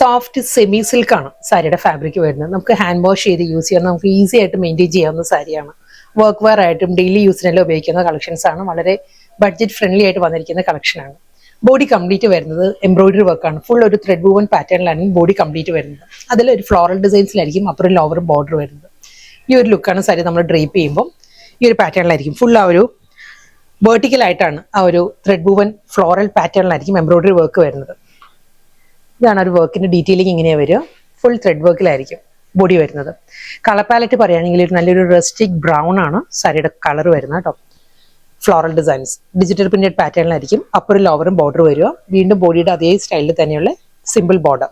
Soft semi സിൽക്കാണ് സാരിയുടെ fabric വരുന്നത്. നമുക്ക് ഹാൻഡ് വാഷ് ചെയ്ത് യൂസ് ചെയ്യാൻ നമുക്ക് ഈസി ആയിട്ട് മെയിൻറ്റെയിൻ ചെയ്യാവുന്ന സാരിയാണ്. വർക്ക് വെയർ ആയിട്ടും ഡെയിലി യൂസിനെല്ലാം ഉപയോഗിക്കുന്ന കളക്ഷൻസ് ആണ്. വളരെ ബഡ്ജറ്റ് ഫ്രണ്ട്ലി ആയിട്ട് വന്നിരിക്കുന്ന കളക്ഷനാണ്. ബോഡി കംപ്ലീറ്റ് വരുന്നത് എംബ്രോയിഡറി വർക്കാണ്. ഫുൾ ഒരു ത്രെഡ് വൂവൻ പാറ്റേണിലാണ് ബോഡി കംപ്ലീറ്റ് വരുന്നത്. അതിൽ ഒരു ഫ്ലോറൽ ഡിസൈൻസിലായിരിക്കും അപ്പുറം ലോവർ ബോർഡർ വരുന്നത്. ഈ ഒരു ലുക്കാണ് സാരി നമ്മൾ ഡ്രേപ്പ് ചെയ്യുമ്പോൾ ഈ ഒരു പാറ്റേണിലായിരിക്കും. ഫുൾ ആ ഒരു വെർട്ടിക്കൽ ആയിട്ടാണ് ആ ഒരു ത്രെഡ് വൂവൻ ഫ്ലോറൽ പാറ്റേണിലായിരിക്കും എംബ്രോയിഡറി വർക്ക് വരുന്നത്. ഇതാണ് ഒരു വർക്കിന്റെ ഡീറ്റെയിലിംഗ് ഇങ്ങനെയാണ് വരിക. ഫുൾ ത്രെഡ് വർക്കിലായിരിക്കും ബോഡി വരുന്നത്. കളർ പാലറ്റ് പറയുകയാണെങ്കിൽ നല്ലൊരു റസ്റ്റിക് ബ്രൗൺ ആണ് സാരിയുടെ കളർ വരുന്നത് കേട്ടോ. ഫ്ലോറൽ ഡിസൈൻസ് ഡിജിറ്റൽ പ്രിന്റഡ് പാറ്റേണിലായിരിക്കും അപ്പറും ലോവറും ബോർഡർ വരിക. വീണ്ടും ബോഡിയുടെ അതേ സ്റ്റൈലിൽ തന്നെയുള്ള സിമ്പിൾ ബോർഡർ.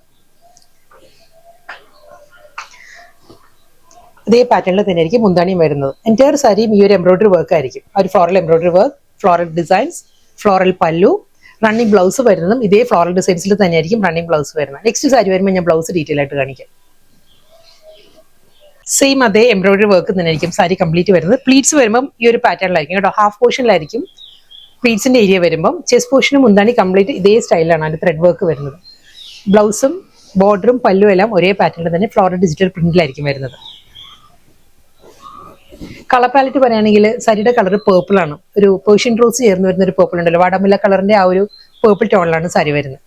അതേ പാറ്റേണിൽ തന്നെ ആയിരിക്കും മുന്താണിയും വരുന്നത്. എൻറ്റയർ സാരിയും ഈ ഒരു എംബ്രോയിഡറി വർക്ക് ആയിരിക്കും. ഒരു floral embroidery work, floral designs, floral പല്ലു, റണ്ണിങ് ബ്ലൗസ് വരുന്നതും ഇതേ ഫ്ലോറൽ ഡിസൈൻസിൽ തന്നെയായിരിക്കും റണ്ണിങ് ബ്ലൗസ് വരുന്നത്. നെക്സ്റ്റ് സാരി വരുമ്പോൾ ഞാൻ ബ്ലൗസ് ഡീറ്റെയിൽ ആയിട്ട് കാണിക്കാം. സെയിം അതേ എംബ്രോയിഡറി വർക്ക് തന്നെ ആയിരിക്കും സാരി കംപ്ലീറ്റ് വരുന്നത്. പ്ലീറ്റ്സ് വരുമ്പോൾ ഈ ഒരു പാറ്റേണിലായിരിക്കും കേട്ടോ. ഹാഫ് പോർഷനിലായിരിക്കും പ്ലീറ്റ്സിന്റെ ഏരിയ വരുമ്പോൾ. ചെസ്റ്റ് പോർഷനും മുന്താണി കംപ്ലീറ്റ് ഇതേ സ്റ്റൈലാണ് അതിന്റെ ത്രെഡ് വർക്ക് വരുന്നത്. ബ്ലൗസും ബോർഡറും പല്ലും എല്ലാം ഒരേ പാറ്റേണിൽ തന്നെ ഫ്ലോറൽ ഡിജിറ്റൽ പ്രിന്റിലായിരിക്കും വരുന്നത്. കളർ പാലറ്റ് പറയുകയാണെങ്കിൽ സാരിയുടെ കളർ പേർപ്പിൾ ആണ്. ഒരു പേർഷ്യൻ റോസ് ചേർന്ന് വരുന്ന ഒരു പേർപ്പിൾ ഉണ്ടല്ലോ, വാടാമുല്ല കളറിന്റെ ആ ഒരു പേർപ്പിൾ ടോണിലാണ് സാരി വരുന്നത്.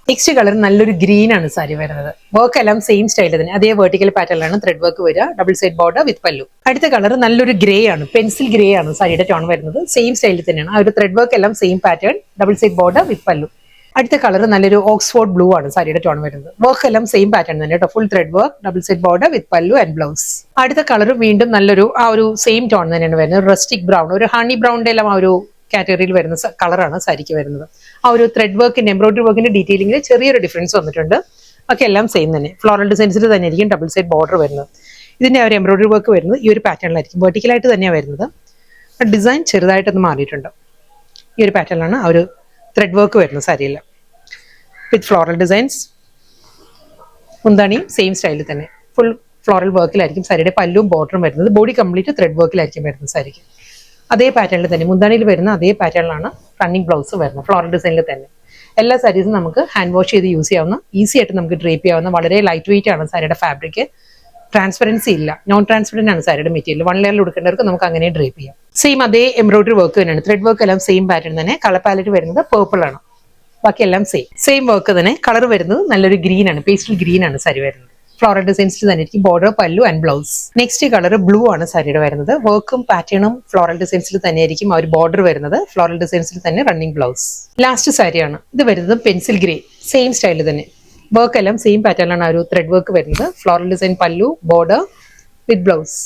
നെക്സ്റ്റ് കളർ നല്ലൊരു ഗ്രീൻ ആണ് സാരി വരുന്നത്. വർക്ക് എല്ലാം സെയിം സ്റ്റൈലിൽ തന്നെ അതേ വെർട്ടിക്കൽ പാറ്റേണിലാണ് ത്രെഡ് വർക്ക് വരിക. ഡബിൾ സൈഡ് ബോർഡർ വിത്ത് പല്ലു. അടുത്ത കളർ നല്ലൊരു ഗ്രേ ആണ്, പെൻസിൽ ഗ്രേ ആണ് സാരിയുടെ ടോൺ വരുന്നത്. സെയിം സ്റ്റൈലിൽ തന്നെയാണ് ആ ഒരു ത്രെഡ് വർക്ക് എല്ലാം same pattern, double side border വിത്ത് പല്ലു. അടുത്ത കളർ നല്ലൊരു ഓക്സ്ഫോർഡ് ബ്ലൂ ആണ് സാരിയുടെ ടോൺ വരുന്നത്. വർക്ക് എല്ലാം സെയിം പാറ്റേൺ തന്നെ കേട്ടോ. Full thread work, double side border വിത്ത് പല്ലു ആൻഡ് ബ്ലൗസ്. അടുത്ത കളർ വീണ്ടും നല്ലൊരു ആ ഒരു സെയിം ടോൺ തന്നെയാണ് വരുന്നത്. റസ്റ്റിക് ബ്രൗൺ, ഒരു ഹണി ബ്രൗണിന്റെ എല്ലാം ആ ഒരു കാറ്റഗറിയിൽ വരുന്ന കളറാണ് സാരിക്ക് വരുന്നത്. ആ ഒരു ത്രെഡ് വർക്കിന്റെ എംബ്രോയിഡറി വർക്കിന്റെ ഡീറ്റെയിലിംഗിൽ ചെറിയൊരു ഡിഫറൻസ് വന്നിട്ടുണ്ട്. ഒക്കെ എല്ലാം സെയിം തന്നെ. ഫ്ലോറൽ ഡിസൈൻസിൽ തന്നെ ആയിരിക്കും ഡബിൾ സൈഡ് ബോർഡർ വരുന്നത്. ഇതിന്റെ ആ ഒരു എംബ്രോയിഡറി വർക്ക് വരുന്നത് ഈ ഒരു പാറ്റേണിലായിരിക്കും. വെർട്ടിക്കലായിട്ട് തന്നെയാണ് വരുന്നത്. ഡിസൈൻ ചെറുതായിട്ടൊന്ന് മാറിയിട്ടുണ്ട്. ഈ ഒരു പാറ്റേണിലാണ് ആ ഒരു ത്രെഡ് വർക്ക് വരുന്നത് സാരിയിൽ വിത്ത് ഫ്ലോറൽ ഡിസൈൻസ്. മുന്താണിയും സെയിം സ്റ്റൈലിൽ തന്നെ ഫുൾ ഫ്ലോറൽ വർക്കിലായിരിക്കും സാരിയുടെ പല്ലും ബോർഡറും വരുന്നത്. ബോഡി കംപ്ലീറ്റ് ത്രെഡ് വർക്കിലായിരിക്കും വരുന്നത് സാരിക്ക്. അതേ പാറ്റേണിൽ തന്നെ മുന്താണിയിൽ വരുന്ന അതേ പാറ്റേണിലാണ് റണ്ണിങ് ബ്ലൗസ് വരുന്നത്. ഫ്ലോറൽ ഡിസൈനിൽ തന്നെ എല്ലാ സാരീസും നമുക്ക് ഹാൻഡ് വാഷ് ചെയ്ത് യൂസ് ചെയ്യാവുന്ന, ഈസി ആയിട്ട് നമുക്ക് ഡ്രേപ്പ് ചെയ്യാവുന്ന, വളരെ ലൈറ്റ് വെയിറ്റ് ആണ് സാരിയുടെ ഫാബ്രിക്. ട്രാൻസ്പെറൻസി ഇല്ല, നോൺ ട്രാൻസ്പെറന്റ് ആണ് സാരിയുടെ മെറ്റീരിയൽ. വൺ ലെയറിൽ കൊടുക്കേണ്ടവർക്ക് നമുക്ക് അങ്ങനെ ഡ്രേപ്പ് ചെയ്യാം. സെയിം അതേ എംബ്രോയിഡറി വർക്ക് തന്നെയാണ്. ത്രെഡ് വർക്ക് എല്ലാം സെയിം പാറ്റേൺ തന്നെ. കളർ പാലറ്റ് വരുന്നത് പേർപ്പിൾ ആണ്. ബാക്കിയെല്ലാം സെയിം വർക്ക് തന്നെ. കളർ വരുന്നത് നല്ലൊരു ഗ്രീൻ ആണ്, പേസ്റ്റൽ ഗ്രീൻ ആണ് സാരി വരുന്നത്. ഫ്ലോറൽ ഡിസൈൻസിൽ തന്നെ ആയിരിക്കും ബോർഡർ, പല്ലു and blouse. Next colour blue ആണ് സാരിയുടെ വരുന്നത്. വർക്കും പാറ്റേണും ഫ്ലോറൽ ഡിസൈൻസിൽ തന്നെ ആയിരിക്കും ആ ഒരു ബോർഡർ വരുന്നത്. ഫ്ലോറൽ ഡിസൈൻസിൽ തന്നെ റണ്ണിങ് ബ്ലൗസ്. ലാസ്റ്റ് സാരിയാണ് ഇത് വരുന്നത് പെൻസിൽ ഗ്രേ, സെയിം സ്റ്റൈലിൽ തന്നെ. വർക്ക് എല്ലാം സെയിം പാറ്റേണിലാണ് ആ ഒരു ത്രെഡ് വർക്ക് വരുന്നത്. ഫ്ലോറൽ ഡിസൈൻ, പല്ലു, ബോർഡർ വിത്ത് ബ്ലൗസ്.